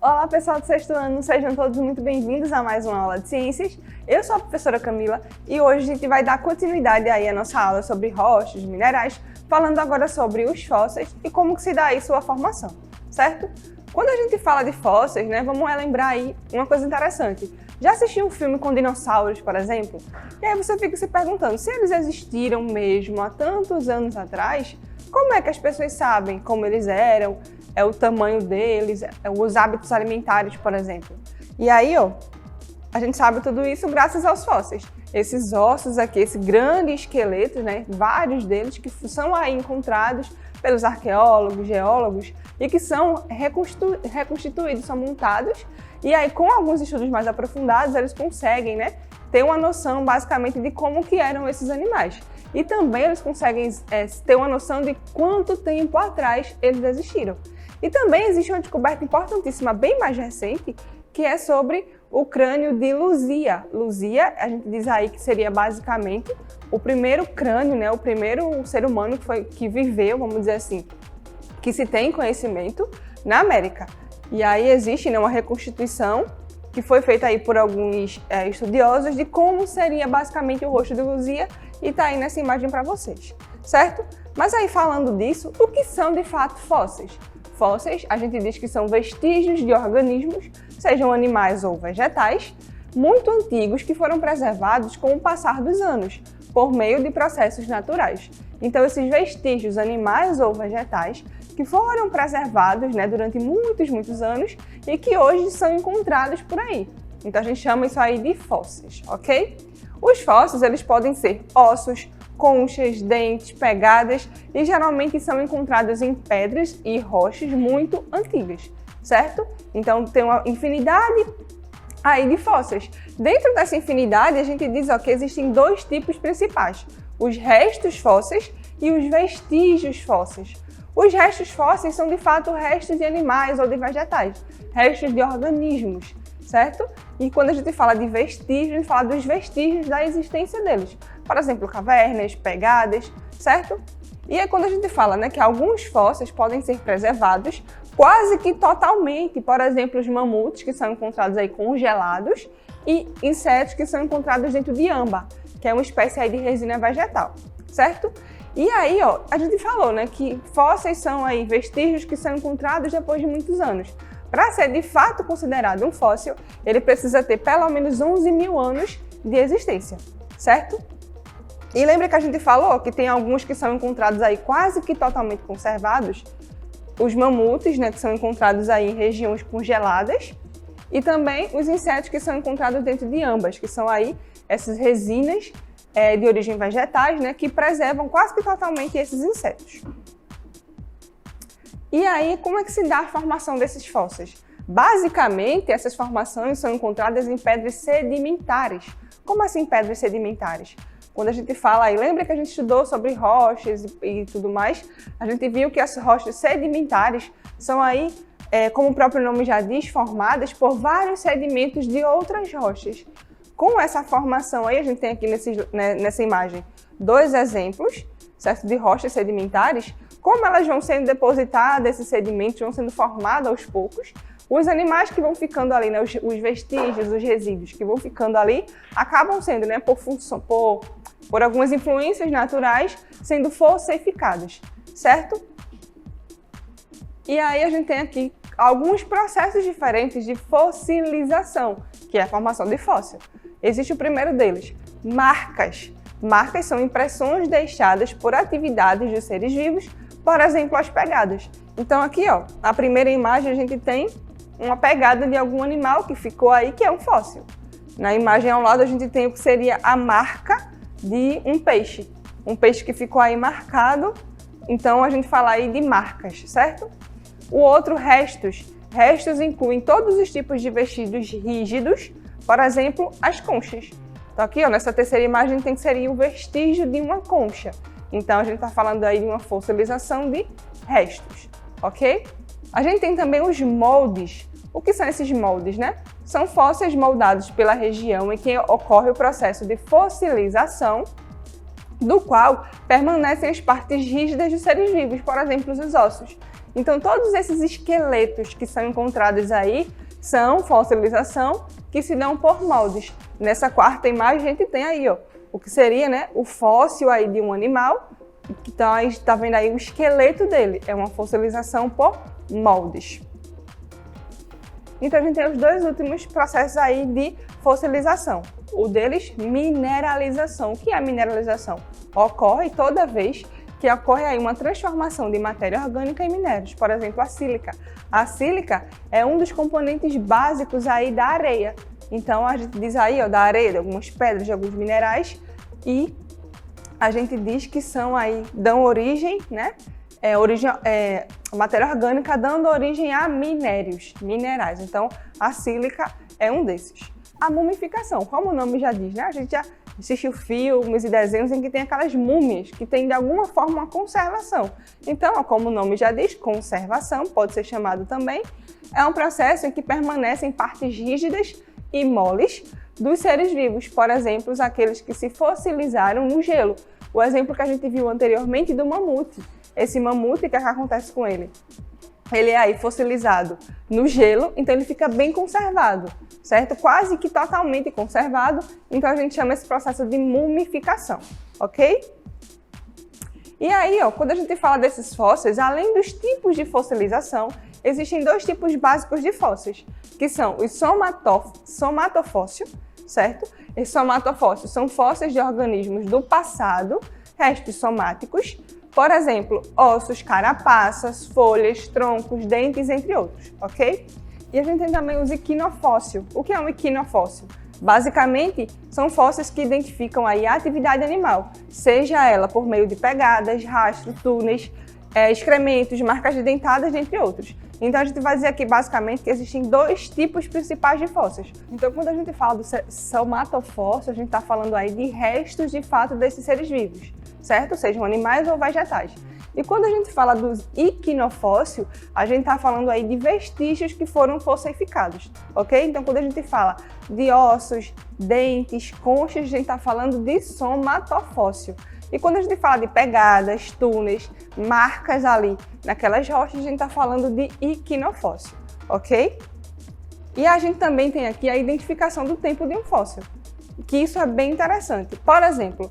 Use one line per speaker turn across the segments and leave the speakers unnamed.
Olá pessoal do sexto ano, sejam todos muito bem-vindos a mais uma aula de ciências. Eu sou a professora Camila e hoje a gente vai dar continuidade aí à nossa aula sobre rochas, minerais, falando agora sobre os fósseis e como que se dá aí sua formação, certo? Quando a gente fala de fósseis, vamos relembrar aí uma coisa interessante. Já assistiu um filme com dinossauros, por exemplo? E aí você fica se perguntando, se eles existiram mesmo há tantos anos atrás, como é que as pessoas sabem como eles eram, o tamanho deles, os hábitos alimentares, por exemplo? E aí, a gente sabe tudo isso graças aos fósseis. Esses ossos aqui, esse grande esqueleto, vários deles que são aí encontrados pelos arqueólogos, geólogos e que são reconstituídos, são montados. E aí, com alguns estudos mais aprofundados, eles conseguem, ter uma noção, basicamente, de como que eram esses animais. E também eles conseguem ter uma noção de quanto tempo atrás eles existiram. E também existe uma descoberta importantíssima, bem mais recente, que é sobre o crânio de Luzia. Luzia, a gente diz aí que seria basicamente o primeiro crânio, o primeiro ser humano que viveu, vamos dizer assim, que se tem conhecimento na América. E aí existe uma reconstituição que foi feita aí por alguns estudiosos de como seria basicamente o rosto de Luzia e está aí nessa imagem para vocês, certo? Mas aí falando disso, o que são de fato fósseis? Fósseis, a gente diz que são vestígios de organismos, sejam animais ou vegetais, muito antigos que foram preservados com o passar dos anos, por meio de processos naturais. Então esses vestígios animais ou vegetais que foram preservados durante muitos anos e que hoje são encontrados por aí. Então a gente chama isso aí de fósseis, ok? Os fósseis, eles podem ser ossos, conchas, dentes, pegadas e geralmente são encontrados em pedras e rochas muito antigas, certo? Então tem uma infinidade aí de fósseis. Dentro dessa infinidade, a gente diz que existem dois tipos principais, os restos fósseis e os vestígios fósseis. Os restos fósseis são de fato restos de animais ou de vegetais, restos de organismos, certo? E quando a gente fala de vestígios, a gente fala dos vestígios da existência deles. Por exemplo, cavernas, pegadas, certo? E é quando a gente fala que alguns fósseis podem ser preservados quase que totalmente, por exemplo, os mamutes que são encontrados aí congelados e insetos que são encontrados dentro de âmbar, que é uma espécie aí de resina vegetal, certo? E aí, a gente falou que fósseis são aí vestígios que são encontrados depois de muitos anos. Para ser de fato considerado um fóssil, ele precisa ter pelo menos 11 mil anos de existência, certo? E lembra que a gente falou que tem alguns que são encontrados aí quase que totalmente conservados? Os mamutes, que são encontrados aí em regiões congeladas, e também os insetos que são encontrados dentro de âmbas, que são aí essas resinas de origem vegetais, que preservam quase que totalmente esses insetos. E aí, como é que se dá a formação desses fósseis? Basicamente, essas formações são encontradas em pedras sedimentares. Como assim pedras sedimentares? Quando a gente fala aí, lembra que a gente estudou sobre rochas e tudo mais? A gente viu que as rochas sedimentares são aí, como o próprio nome já diz, formadas por vários sedimentos de outras rochas. Com essa formação aí, a gente tem aqui nessa imagem dois exemplos, certo, de rochas sedimentares. Como elas vão sendo depositadas, esses sedimentos vão sendo formados aos poucos, os animais que vão ficando ali, os vestígios, os resíduos que vão ficando ali, acabam sendo, por algumas influências naturais, sendo fossificados, certo? E aí a gente tem aqui alguns processos diferentes de fossilização, que é a formação de fóssil. Existe o primeiro deles, marcas. Marcas são impressões deixadas por atividades dos seres vivos, por exemplo, as pegadas. Então aqui, a primeira imagem a gente tem uma pegada de algum animal que ficou aí, que é um fóssil. Na imagem ao lado a gente tem o que seria a marca de um peixe. Um peixe que ficou aí marcado, então a gente fala aí de marcas, certo? O outro, restos. Restos incluem todos os tipos de vestígios rígidos, por exemplo, as conchas. Então aqui, nessa terceira imagem, tem que ser o vestígio de uma concha. Então a gente está falando aí de uma fossilização de restos, ok? A gente tem também os moldes. O que são esses moldes, São fósseis moldados pela região em que ocorre o processo de fossilização, do qual permanecem as partes rígidas dos seres vivos, por exemplo, os ossos. Então, todos esses esqueletos que são encontrados aí são fossilização que se dão por moldes. Nessa quarta imagem, a gente tem aí, ó, o que seria, né, o fóssil aí de um animal, que tá vendo aí o esqueleto dele. É uma fossilização por moldes. Então, a gente tem os dois últimos processos aí de fossilização. O deles, mineralização. O que é mineralização? Ocorre toda vez que ocorre aí uma transformação de matéria orgânica em minérios, por exemplo, a sílica. A sílica é um dos componentes básicos aí da areia. Então, a gente diz aí, ó, da areia, de algumas pedras, de alguns minerais, e a gente diz que são aí, dão origem, né? Matéria orgânica dando origem a minerais. Então, a sílica é um desses. A mumificação, como o nome já diz, né? A gente já assistiu filmes e desenhos em que tem aquelas múmias que tem de alguma forma uma conservação. Então, como o nome já diz, conservação, pode ser chamado também, é um processo em que permanecem partes rígidas e moles dos seres vivos, por exemplo, aqueles que se fossilizaram no gelo. O exemplo que a gente viu anteriormente do mamute. Esse mamute, o que acontece com ele? Ele é aí fossilizado no gelo, então ele fica bem conservado, certo? Quase que totalmente conservado, então a gente chama esse processo de mumificação, ok? E aí, ó, quando a gente fala desses fósseis, além dos tipos de fossilização, existem dois tipos básicos de fósseis, que são os somatofósseis, certo? Os somatofósseis são fósseis de organismos do passado, restos somáticos, por exemplo, ossos, carapaças, folhas, troncos, dentes, entre outros, ok? E a gente tem também os equinofósseis. O que é um equinofóssil? Basicamente, são fósseis que identificam aí a atividade animal, seja ela por meio de pegadas, rastros, túneis, excrementos, marcas dentadas, entre outros. Então, a gente vai dizer aqui, basicamente, que existem dois tipos principais de fósseis. Então, quando a gente fala do somatofóssil, a gente está falando aí de restos, de fato, desses seres vivos, certo? Sejam animais ou vegetais. E quando a gente fala dos equinofóssil, a gente está falando aí de vestígios que foram fossificados, ok? Então, quando a gente fala de ossos, dentes, conchas, a gente está falando de somatofóssil. E quando a gente fala de pegadas, túneis, marcas ali naquelas rochas, a gente está falando de equinofóssil, ok? E a gente também tem aqui a identificação do tempo de um fóssil, que isso é bem interessante. Por exemplo,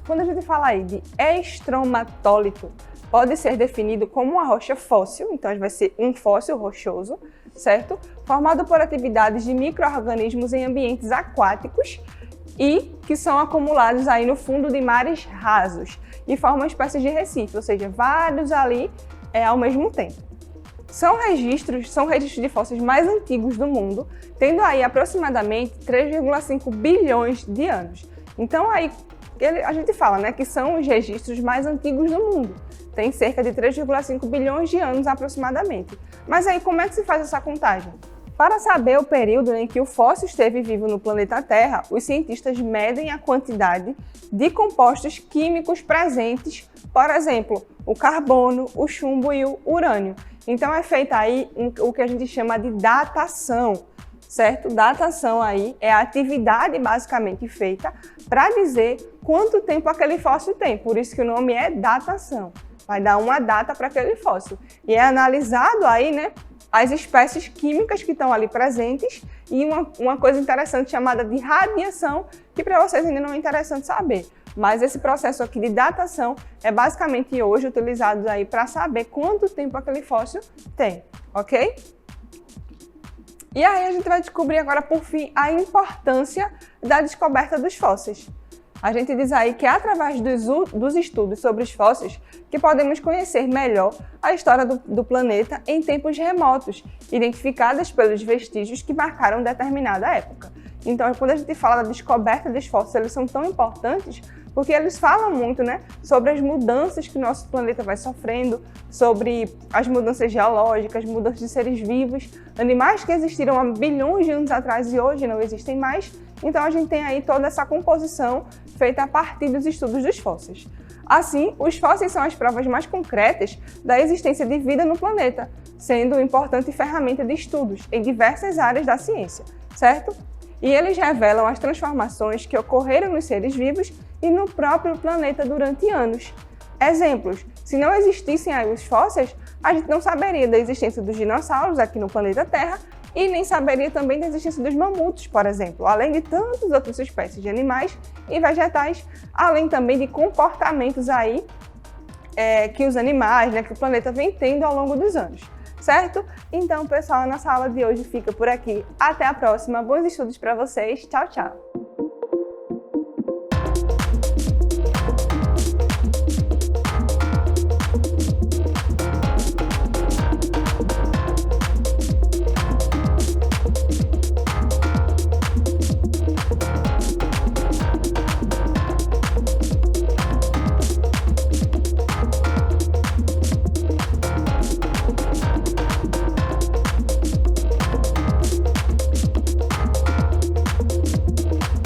quando a gente fala aí de estromatólito, pode ser definido como uma rocha fóssil, então vai ser um fóssil rochoso, certo? Formado por atividades de micro-organismos em ambientes aquáticos e que são acumulados aí no fundo de mares rasos e formam espécies de recife, ou seja, vários ali ao mesmo tempo. São registros de fósseis mais antigos do mundo, tendo aí aproximadamente 3,5 bilhões de anos. Então aí a gente fala, né, que são os registros mais antigos do mundo. Tem cerca de 3,5 bilhões de anos aproximadamente. Mas aí como é que se faz essa contagem? Para saber o período em que o fóssil esteve vivo no planeta Terra, os cientistas medem a quantidade de compostos químicos presentes, por exemplo, o carbono, o chumbo e o urânio. Então é feita aí o que a gente chama de datação, certo? Datação aí é a atividade basicamente feita para dizer quanto tempo aquele fóssil tem, por isso que o nome é datação. Vai dar uma data para aquele fóssil. E é analisado aí, né, as espécies químicas que estão ali presentes e uma coisa interessante chamada de radiação, que para vocês ainda não é interessante saber. Mas esse processo aqui de datação é basicamente hoje utilizado aí para saber quanto tempo aquele fóssil tem, ok? E aí a gente vai descobrir agora, por fim, a importância da descoberta dos fósseis. A gente diz aí que é através dos estudos sobre os fósseis que podemos conhecer melhor a história do planeta em tempos remotos, identificadas pelos vestígios que marcaram determinada época. Então, quando a gente fala da descoberta dos fósseis, eles são tão importantes porque eles falam muito, né, sobre as mudanças que o nosso planeta vai sofrendo, sobre as mudanças geológicas, mudanças de seres vivos, animais que existiram há bilhões de anos atrás e hoje não existem mais. Então, a gente tem aí toda essa composição feita a partir dos estudos dos fósseis. Assim, os fósseis são as provas mais concretas da existência de vida no planeta, sendo uma importante ferramenta de estudos em diversas áreas da ciência, certo? E eles revelam as transformações que ocorreram nos seres vivos e no próprio planeta durante anos. Exemplos: se não existissem aí os fósseis, a gente não saberia da existência dos dinossauros aqui no planeta Terra e nem saberia também da existência dos mamutos, por exemplo, além de tantas outras espécies de animais e vegetais, além também de comportamentos aí que os animais, que o planeta vem tendo ao longo dos anos, certo? Então, pessoal, a nossa aula de hoje fica por aqui. Até a próxima. Bons estudos para vocês. Tchau, tchau!